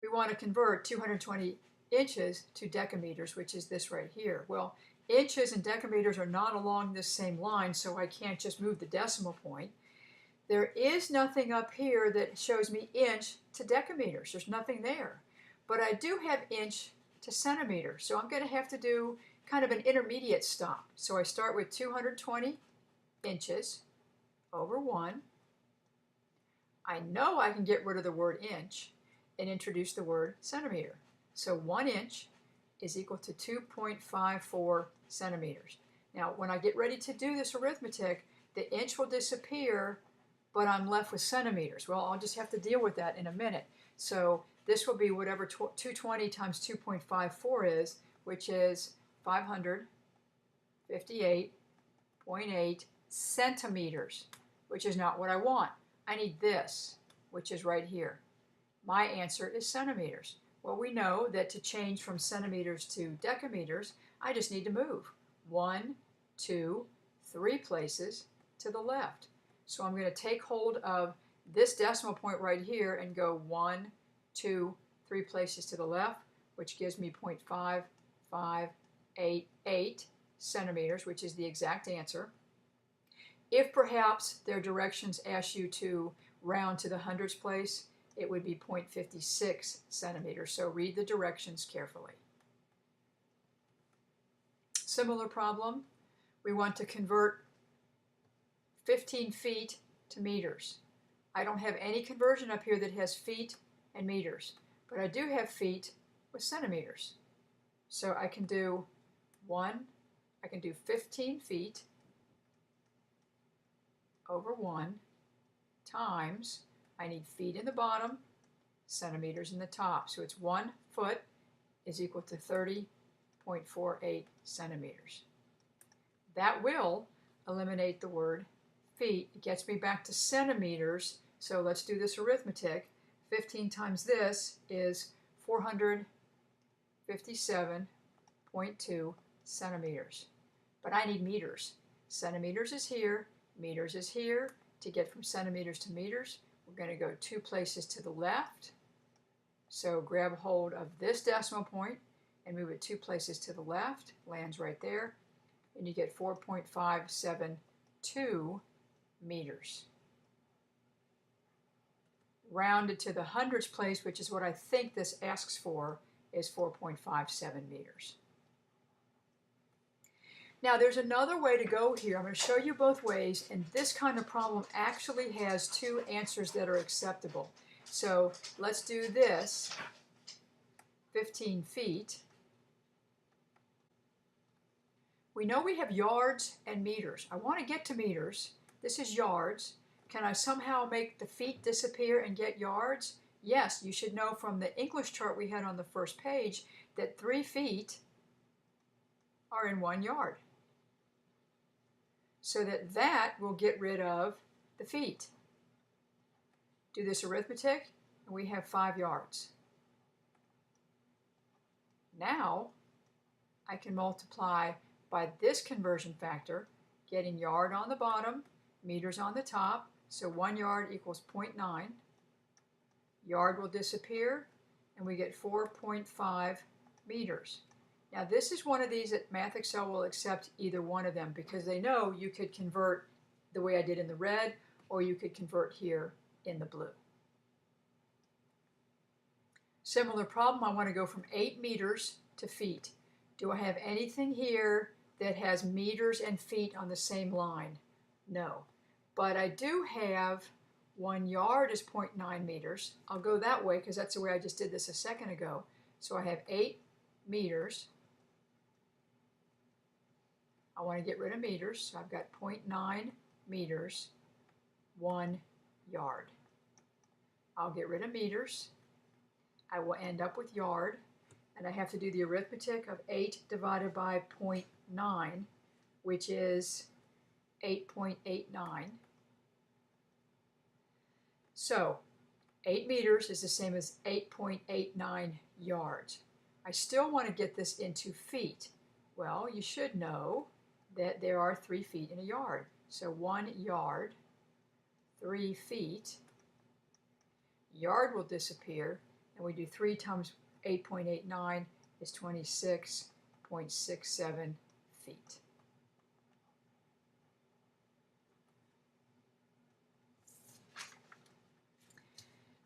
we want to convert 220 inches to decameters, which is this right here. Well, inches and decameters are not along this same line, so I can't just move the decimal point. There is nothing up here that shows me inch to decameters. There's nothing there. But I do have inch to centimeter, so I'm going to have to do kind of an intermediate stop. So I start with 220 inches over 1. I know I can get rid of the word inch and introduce the word centimeter. So 1 inch is equal to 2.54 centimeters. Now, when I get ready to do this arithmetic, the inch will disappear, but I'm left with centimeters. Well, I'll just have to deal with that in a minute. So this will be whatever 220 times 2.54 is, which is 558.8 centimeters, which is not what I want. I need this, which is right here. My answer is centimeters. Well, we know that to change from centimeters to decameters, I just need to move 1, 2, 3 places to the left. So I'm going to take hold of this decimal point right here and go 1, 2, 3 places to the left, which gives me 0.5588 centimeters, which is the exact answer. If perhaps their directions ask you to round to the hundredths place, it would be 0.56 centimeters. So read the directions carefully. Similar problem, we want to convert 15 feet to meters. I don't have any conversion up here that has feet and meters, but I do have feet with centimeters. So I can do 15 feet over 1 times, I need feet in the bottom, centimeters in the top. So it's 1 foot is equal to 30.48 centimeters. That will eliminate the word feet. It gets me back to centimeters. So let's do this arithmetic. 15 times this is 457.2 centimeters. But I need meters. Centimeters is here, meters is here. To get from centimeters to meters, we're going to go 2 places to the left. So grab hold of this decimal point and move it 2 places to the left. Lands right there. And you get 4.572 meters. Rounded to the hundredths place, which is what I think this asks for, is 4.57 meters. Now there's another way to go here. I'm going to show you both ways, and this kind of problem actually has 2 answers that are acceptable. So let's do this, 15 feet. We know we have yards and meters. I want to get to meters. This is yards. Can I somehow make the feet disappear and get yards? Yes, you should know from the English chart we had on the first page that 3 feet are in 1 yard. So that will get rid of the feet. Do this arithmetic, and we have 5 yards. Now, I can multiply by this conversion factor, getting yard on the bottom, meters on the top, so 1 yard equals 0.9. Yard will disappear, and we get 4.5 meters. Now this is one of these that MathXL will accept either one of them because they know you could convert the way I did in the red, or you could convert here in the blue. Similar problem, I want to go from 8 meters to feet. Do I have anything here that has meters and feet on the same line? No. But I do have 1 yard is 0.9 meters. I'll go that way because that's the way I just did this a second ago. So I have 8 meters. I want to get rid of meters, so I've got 0.9 meters, 1 yard. I'll get rid of meters. I will end up with yard, and I have to do the arithmetic of 8 divided by 0.9, which is 8.89. So 8 meters is the same as 8.89 yards. I still want to get this into feet. Well, you should know that there are 3 feet in a yard. So 1 yard, 3 feet. Yard will disappear, and we do 3 times 8.89 is 26.67 feet.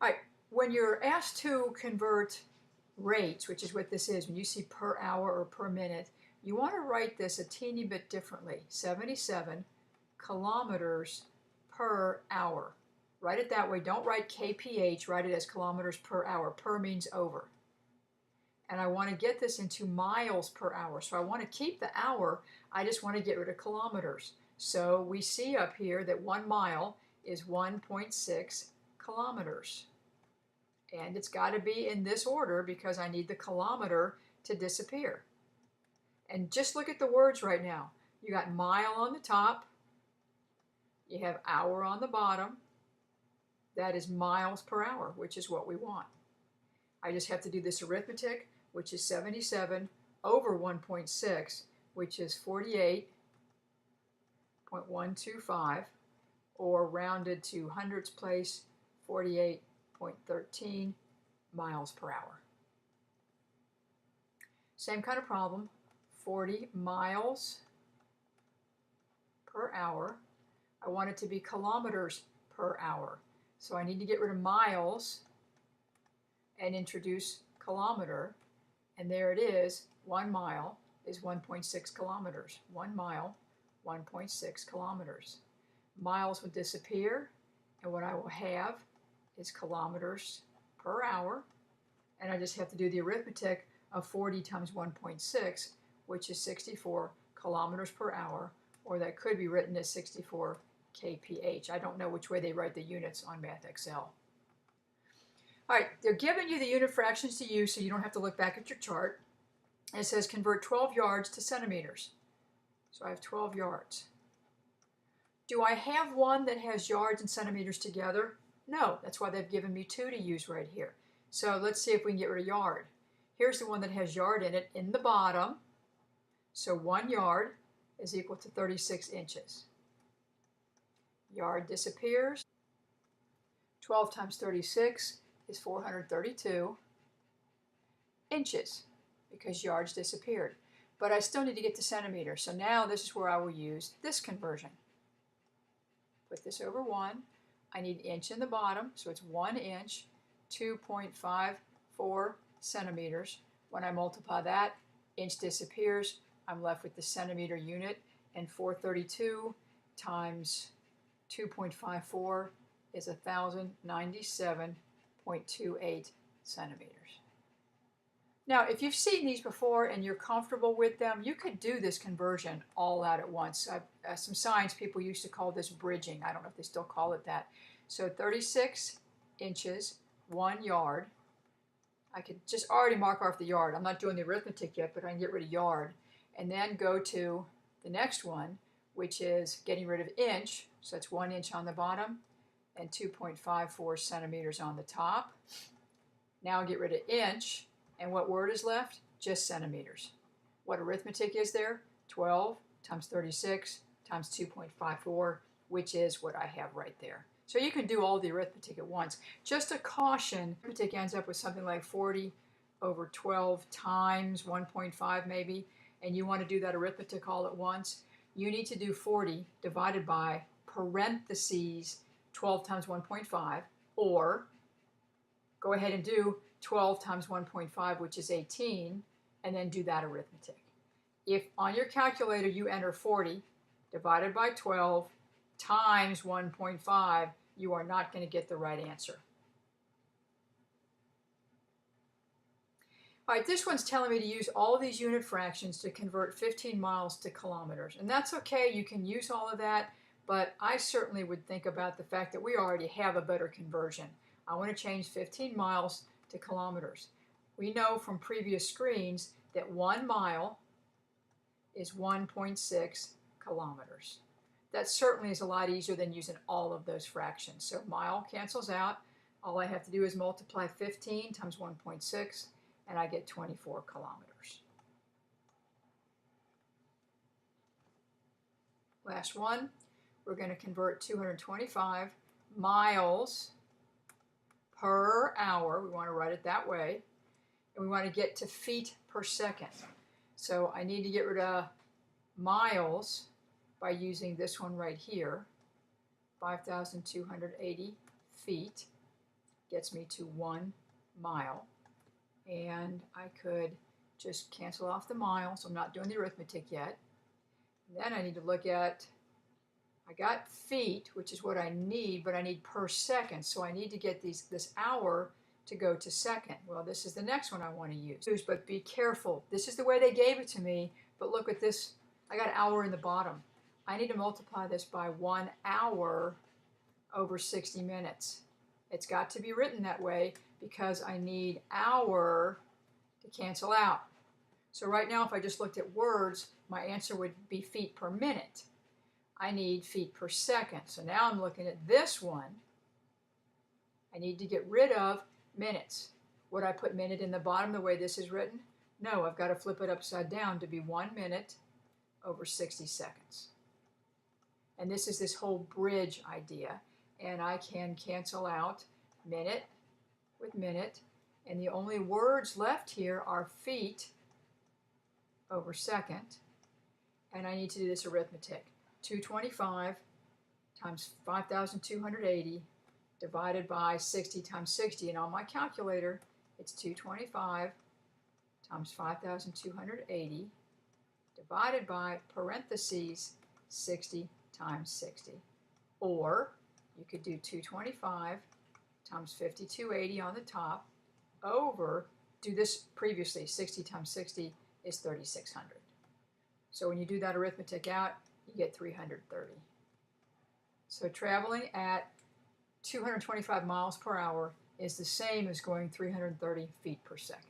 All right, when you're asked to convert rates, which is what this is, when you see per hour or per minute, you want to write this a teeny bit differently. 77 kilometers per hour. Write it that way. Don't write kph, write it as kilometers per hour. Per means over. And I want to get this into miles per hour. So I want to keep the hour, I just want to get rid of kilometers. So we see up here that 1 mile is 1.6 kilometers. And it's got to be in this order because I need the kilometer to disappear. And just look at the words right now. You got mile on the top. You have hour on the bottom. That is miles per hour, which is what we want. I just have to do this arithmetic, which is 77 over 1.6, which is 48.125, or rounded to hundredths place, 48.13 miles per hour. Same kind of problem, 40 miles per hour. I want it to be kilometers per hour. So I need to get rid of miles and introduce kilometer. And there it is, 1 mile is 1.6 kilometers. 1 mile, 1.6 kilometers. Miles will disappear, and what I will have is kilometers per hour. And I just have to do the arithmetic of 40 times 1.6, which is 64 kilometers per hour, or that could be written as 64 kph. I don't know which way they write the units on MathXL. All right, they're giving you the unit fractions to use so you don't have to look back at your chart. And it says convert 12 yards to centimeters. So I have 12 yards. Do I have one that has yards and centimeters together? No, that's why they've given me 2 to use right here. So let's see if we can get rid of yard. Here's the one that has yard in it in the bottom. So 1 yard is equal to 36 inches. Yard disappears. 12 times 36 is 432 inches because yards disappeared. But I still need to get to centimeters. So now this is where I will use this conversion. Put this over 1. I need inch in the bottom, so it's 1 inch, 2.54 centimeters. When I multiply that, inch disappears. I'm left with the centimeter unit, and 432 times 2.54 is 1,097.28 centimeters. Now, if you've seen these before and you're comfortable with them, you could do this conversion all out at once. Some science people used to call this bridging. I don't know if they still call it that. So 36 inches, 1 yard. I could just already mark off the yard. I'm not doing the arithmetic yet, but I can get rid of yard. And then go to the next one, which is getting rid of inch. So that's 1 inch on the bottom and 2.54 centimeters on the top. Now get rid of inch. And what word is left? Just centimeters. What arithmetic is there? 12 times 36 times 2.54, which is what I have right there. So you can do all the arithmetic at once. Just a caution, arithmetic ends up with something like 40 over 12 times 1.5 maybe, and you want to do that arithmetic all at once. You need to do 40 divided by parentheses 12 times 1.5, or go ahead and do 12 times 1.5, which is 18, and then do that arithmetic. If on your calculator you enter 40 divided by 12 times 1.5, you are not going to get the right answer. All right, this one's telling me to use all of these unit fractions to convert 15 miles to kilometers. And that's okay, you can use all of that, but I certainly would think about the fact that we already have a better conversion. I want to change 15 miles to kilometers. We know from previous screens that 1 mile is 1.6 kilometers. That certainly is a lot easier than using all of those fractions. So mile cancels out. All I have to do is multiply 15 times 1.6, and I get 24 kilometers. Last one, we're going to convert 225 miles per hour. We want to write it that way. And we want to get to feet per second. So I need to get rid of miles by using this one right here. 5,280 feet gets me to 1 mile. And I could just cancel off the miles. I'm not doing the arithmetic yet. And then I need to look at, I got feet, which is what I need, but I need per second. So I need to get this hour to go to second. Well, this is the next one I want to use. But be careful. This is the way they gave it to me. But look at this. I got hour in the bottom. I need to multiply this by 1 hour over 60 minutes. It's got to be written that way because I need hour to cancel out. So right now, if I just looked at words, my answer would be feet per minute. I need feet per second. So now I'm looking at this one. I need to get rid of minutes. Would I put minute in the bottom the way this is written? No, I've got to flip it upside down to be 1 minute over 60 seconds. And this is this whole bridge idea. And I can cancel out minute with minute. And the only words left here are feet over second. And I need to do this arithmetic. 225 times 5,280 divided by 60 times 60. And on my calculator, it's 225 times 5,280 divided by parentheses 60 times 60. Or you could do 225 times 5,280 on the top over, do this previously, 60 times 60 is 3,600. So when you do that arithmetic out, you get 330. So traveling at 225 miles per hour is the same as going 330 feet per second.